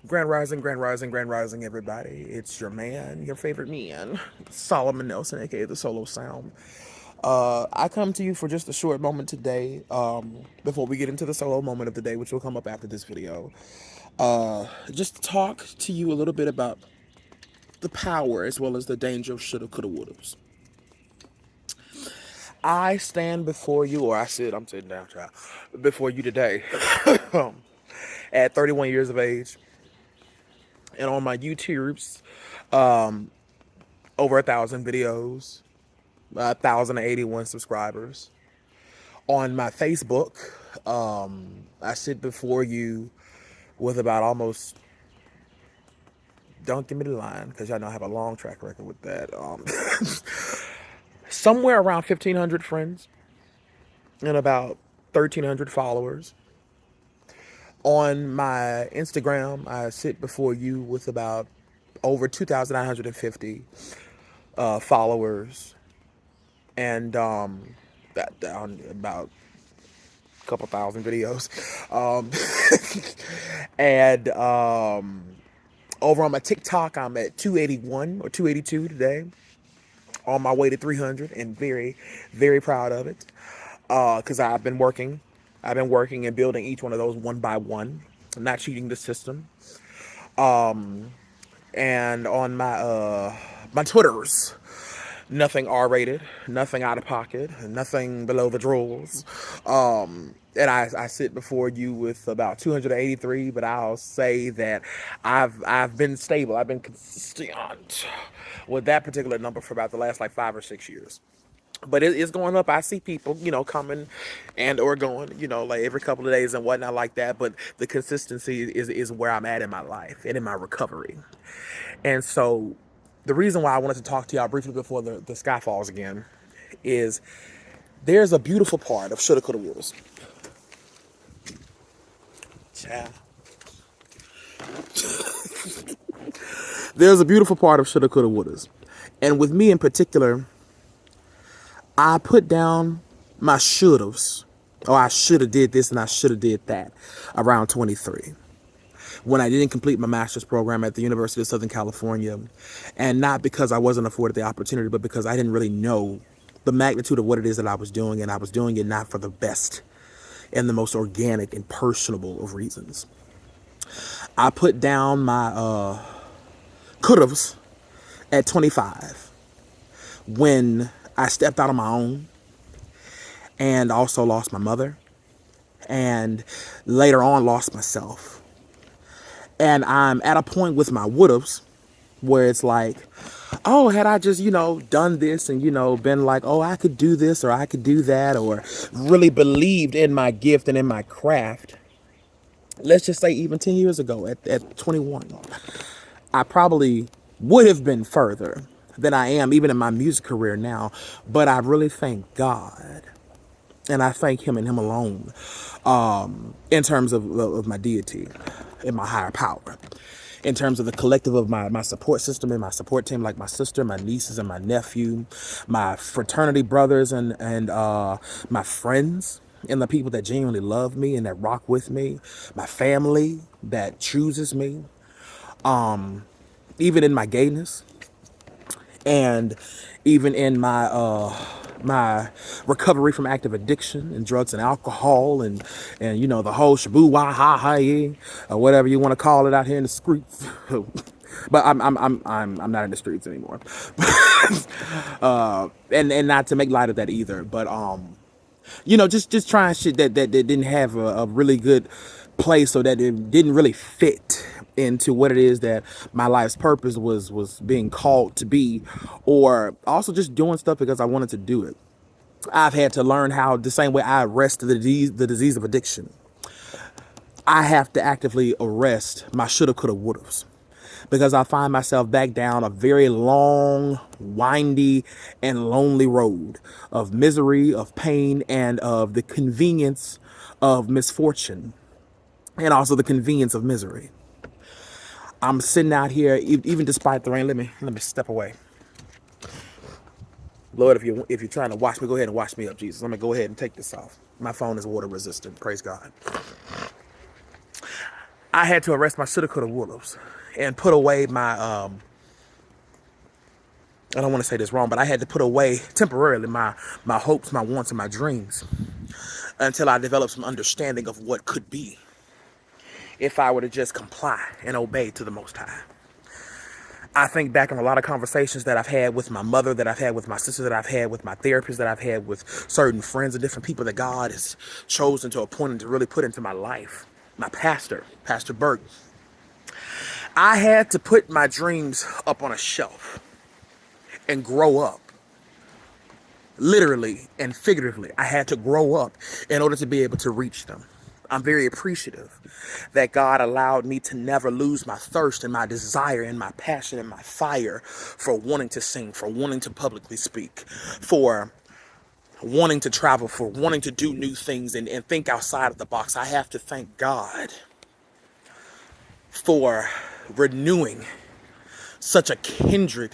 Grand Rising, Grand Rising, Grand Rising, everybody. It's your man, your favorite man, Solomon Nelson, aka the Solo Sound. I come to you for just a short moment today, before we get into the solo moment of the day, which will come up after this video. Just to talk to you a little bit about the power as well as the danger of shoulda, coulda, wouldas. I stand before you, or I'm sitting down, child, before you today, at 31 years of age, and on my YouTubes, over 1,000 videos, 1,081 subscribers. On my Facebook, I sit before you with about almost, don't give me the line, because y'all know I have a long track record with that. Somewhere around 1,500 friends and about 1,300 followers. On my Instagram, I sit before you with about over 2,950 followers, and that down about a couple thousand videos. Um, and over on my TikTok, I'm at 281 or 282 today, on my way to 300, and very, very proud of it. Because I've been working. I've been working and building each one of those one by one. I'm not cheating the system. And on my Twitters, nothing R-rated, nothing out of pocket, nothing below the rules. And I sit before you with about 283, but I'll say that I've been stable. I've been consistent with that particular number for about the last like 5 or 6 years. But it's going up. I see people, coming and or going, like every couple of days and whatnot like that. But the consistency is where I'm at in my life and in my recovery. And so the reason why I wanted to talk to y'all briefly before the sky falls again is there's a beautiful part of shoulda, coulda, wouldas. Child. There's a beautiful part of shoulda, coulda, wouldas. And with me in particular, I put down my shouldas. Oh, I shoulda did this and I shoulda did that around 23. When I didn't complete my master's program at the University of Southern California. And not because I wasn't afforded the opportunity, but because I didn't really know the magnitude of what it is that I was doing. And I was doing it not for the best and the most organic and personable of reasons. I put down my could-haves at 25 when I stepped out on my own and also lost my mother and later on lost myself. And I'm at a point with my would-haves where it's like, oh, had I just, done this and, been like, oh, I could do this or I could do that, or really believed in my gift and in my craft. Let's just say even 10 years ago at 21, I probably would have been further than I am even in my music career now. But I really thank God. And I thank him and him alone, in terms of my deity and my higher power, in terms of the collective of my support system and my support team, like my sister, my nieces and my nephew, my fraternity brothers and my friends and the people that genuinely love me and that rock with me, my family that chooses me, even in my gayness. And even in my recovery from active addiction and drugs and alcohol and the whole shaboo wah ha ha yeah, or whatever you want to call it out here in the streets. But I'm not in the streets anymore. And not to make light of that either, but just trying shit that didn't have a really good place, so that it didn't really fit into what it is that my life's purpose was being called to be, or also just doing stuff because I wanted to do it. I've had to learn how, the same way I arrest the disease of addiction, I have to actively arrest my shoulda, coulda, wouldas. Because I find myself back down a very long, windy, and lonely road of misery, of pain, and of the convenience of misfortune, and also the convenience of misery. I'm sitting out here, even despite the rain. Let me step away. Lord, if you're trying to wash me, go ahead and wash me up, Jesus. Let me go ahead and take this off. My phone is water resistant. Praise God. I had to arrest my shoulda, coulda, wouldas and put away my, I don't want to say this wrong, but I had to put away temporarily my hopes, my wants, and my dreams until I developed some understanding of what could be if I were to just comply and obey to the Most High. I think back on a lot of conversations that I've had with my mother, that I've had with my sister, that I've had with my therapist, that I've had with certain friends and different people that God has chosen to appoint and to really put into my life. My pastor, Pastor Burke. I had to put my dreams up on a shelf and grow up. Literally and figuratively, I had to grow up in order to be able to reach them. I'm very appreciative that God allowed me to never lose my thirst and my desire and my passion and my fire for wanting to sing, for wanting to publicly speak, for wanting to travel, for wanting to do new things and think outside of the box. I have to thank God for renewing such a kindred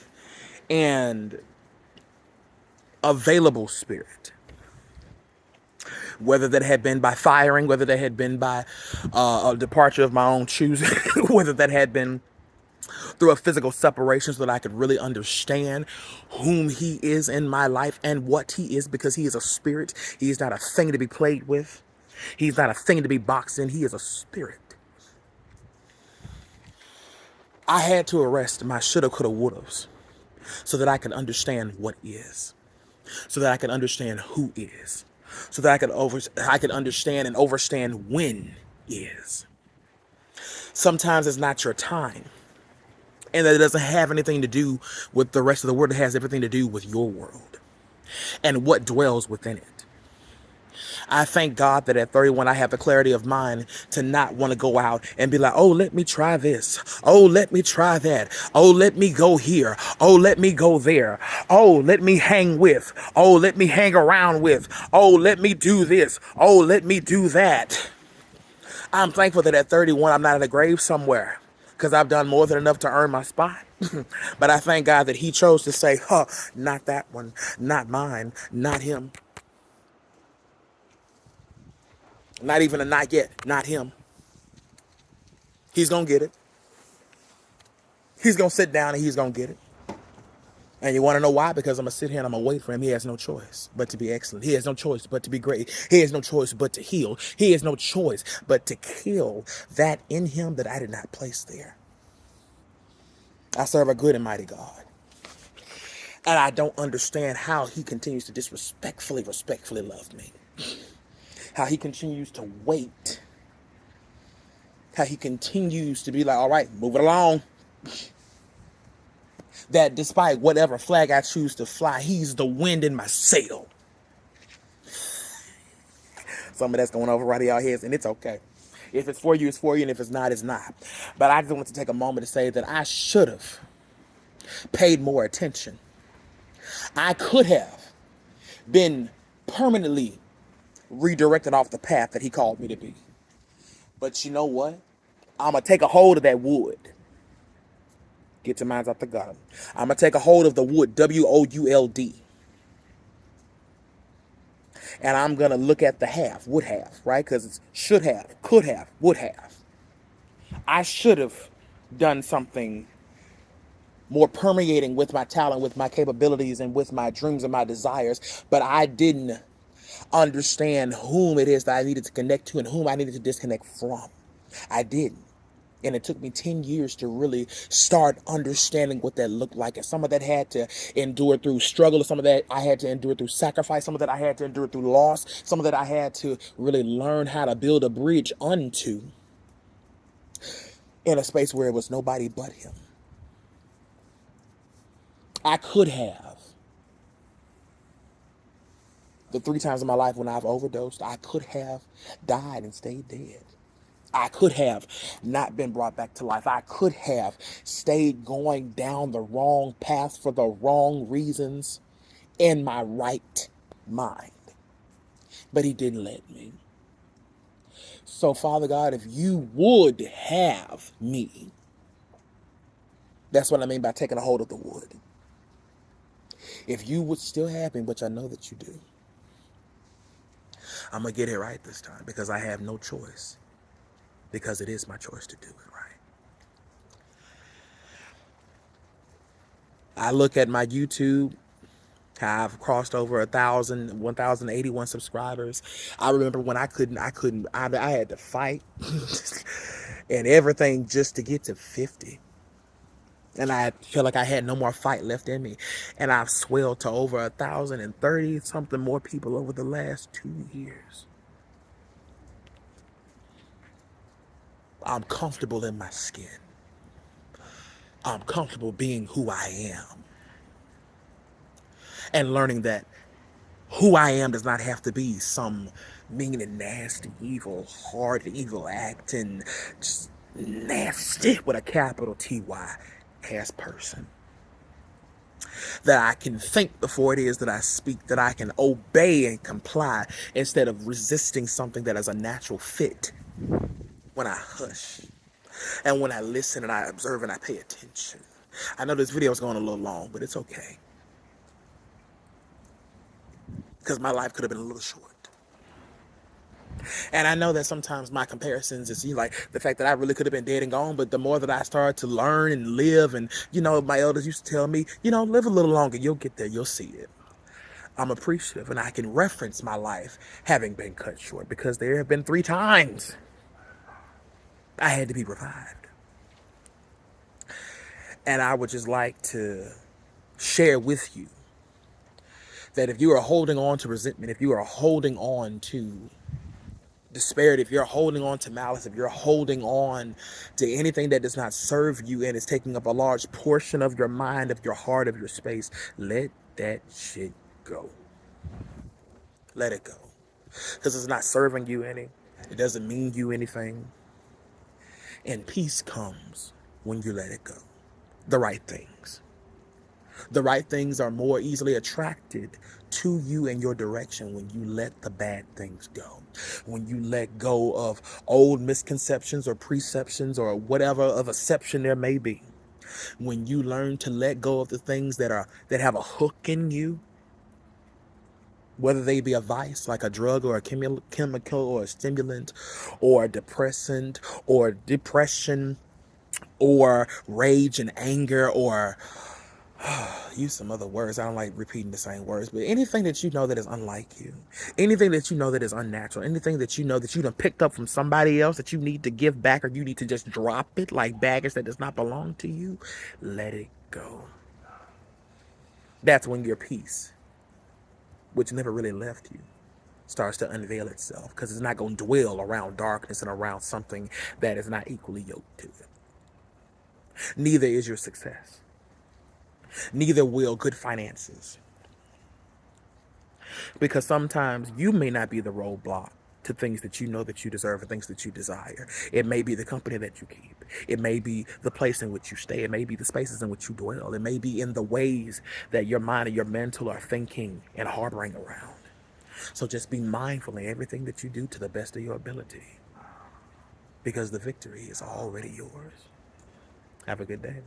and available spirit. Whether that had been by firing, whether that had been by a departure of my own choosing, whether that had been through a physical separation so that I could really understand whom he is in my life and what he is, because he is a spirit. He is not a thing to be played with. He's not a thing to be boxed in. He is a spirit. I had to arrest my shoulda, coulda, wouldas so that I could understand what is, so that I could understand who is, so that I could understand and overstand when is. Sometimes it's not your time. And that it doesn't have anything to do with the rest of the world. It has everything to do with your world and what dwells within it. I thank God that at 31, I have the clarity of mind to not want to go out and be like, oh, let me try this. Oh, let me try that. Oh, let me go here. Oh, let me go there. Oh, let me hang with. Oh, let me hang around with. Oh, let me do this. Oh, let me do that. I'm thankful that at 31, I'm not in a grave somewhere, because I've done more than enough to earn my spot. But I thank God that he chose to say, not that one, not mine, not him. Not even a not yet, not him. He's going to get it. He's going to sit down and he's going to get it. And you want to know why? Because I'm going to sit here and I'm going to wait for him. He has no choice but to be excellent. He has no choice but to be great. He has no choice but to heal. He has no choice but to kill that in him that I did not place there. I serve a good and mighty God. And I don't understand how he continues to respectfully love me. How he continues to wait. How he continues to be like, all right, move it along. That despite whatever flag I choose to fly, he's the wind in my sail. Some of that's going over right in y'all heads, and it's okay. If it's for you, it's for you, and if it's not, it's not. But I just want to take a moment to say that I should have paid more attention. I could have been permanently redirected off the path that he called me to be. But you know what? I'm going to take a hold of that wood. Get your minds out the gutter. I'm going to take a hold of the wood, W-O-U-L-D. And I'm going to look at the have, would have, right? Because it's should have, could have, would have. I should have done something more permeating with my talent, with my capabilities, and with my dreams and my desires. But I didn't understand whom it is that I needed to connect to and whom I needed to disconnect from. I didn't. And it took me 10 years to really start understanding what that looked like. And some of that had to endure through struggle. Some of that I had to endure through sacrifice. Some of that I had to endure through loss. Some of that I had to really learn how to build a bridge unto in a space where it was nobody but him. I could have. The 3 times in my life when I've overdosed, I could have died and stayed dead. I could have not been brought back to life. I could have stayed going down the wrong path for the wrong reasons in my right mind. But he didn't let me. So, Father God, if you would have me, that's what I mean by taking a hold of the wood. If you would still have me, which I know that you do, I'm going to get it right this time because I have no choice. because it is my choice to do it right. I look at my YouTube, I've crossed over 1,081 subscribers. I remember when I had to fight and everything just to get to 50. And I feel like I had no more fight left in me. And I've swelled to over 1,030 something more people over the last 2 years. I'm comfortable in my skin. I'm comfortable being who I am. And learning that who I am does not have to be some mean and nasty, evil, hard, evil acting, just nasty with a capital T-Y ass person. That I can think before it is that I speak, that I can obey and comply instead of resisting something that is a natural fit. When I hush and when I listen and I observe and I pay attention. I know this video is going a little long, but it's okay. Because my life could have been a little short. And I know that sometimes my comparisons is like the fact that I really could have been dead and gone, but the more that I started to learn and live, and my elders used to tell me, live a little longer, you'll get there, you'll see it. I'm appreciative, and I can reference my life having been cut short because there have been 3 times I had to be revived. And I would just like to share with you that if you are holding on to resentment, if you are holding on to disparity, if you're holding on to malice, if you're holding on to anything that does not serve you and is taking up a large portion of your mind, of your heart, of your space, let that shit go. Let it go. Because it's not serving you any. It doesn't mean you anything. And peace comes when you let it go. The right things. The right things are more easily attracted to you and your direction when you let the bad things go. When you let go of old misconceptions or preceptions or whatever of acception there may be. When you learn to let go of the things that have a hook in you, whether they be a vice like a drug or a chemical or a stimulant or a depressant or depression or rage and anger or use some other words. I don't like repeating the same words, but anything that you know that is unlike you, anything that you know that is unnatural, anything that you know that you done picked up from somebody else that you need to give back or you need to just drop it like baggage that does not belong to you, let it go. That's when your peace, which never really left you, starts to unveil itself, because it's not going to dwell around darkness and around something that is not equally yoked to it. Neither is your success. Neither will good finances. Because sometimes you may not be the roadblock to things that you know that you deserve and things that you desire. It may be the company that you keep. It may be the place in which you stay. It may be the spaces in which you dwell. It may be in the ways that your mind and your mental are thinking and harboring around. So just be mindful in everything that you do to the best of your ability, because the victory is already yours. Have a good day.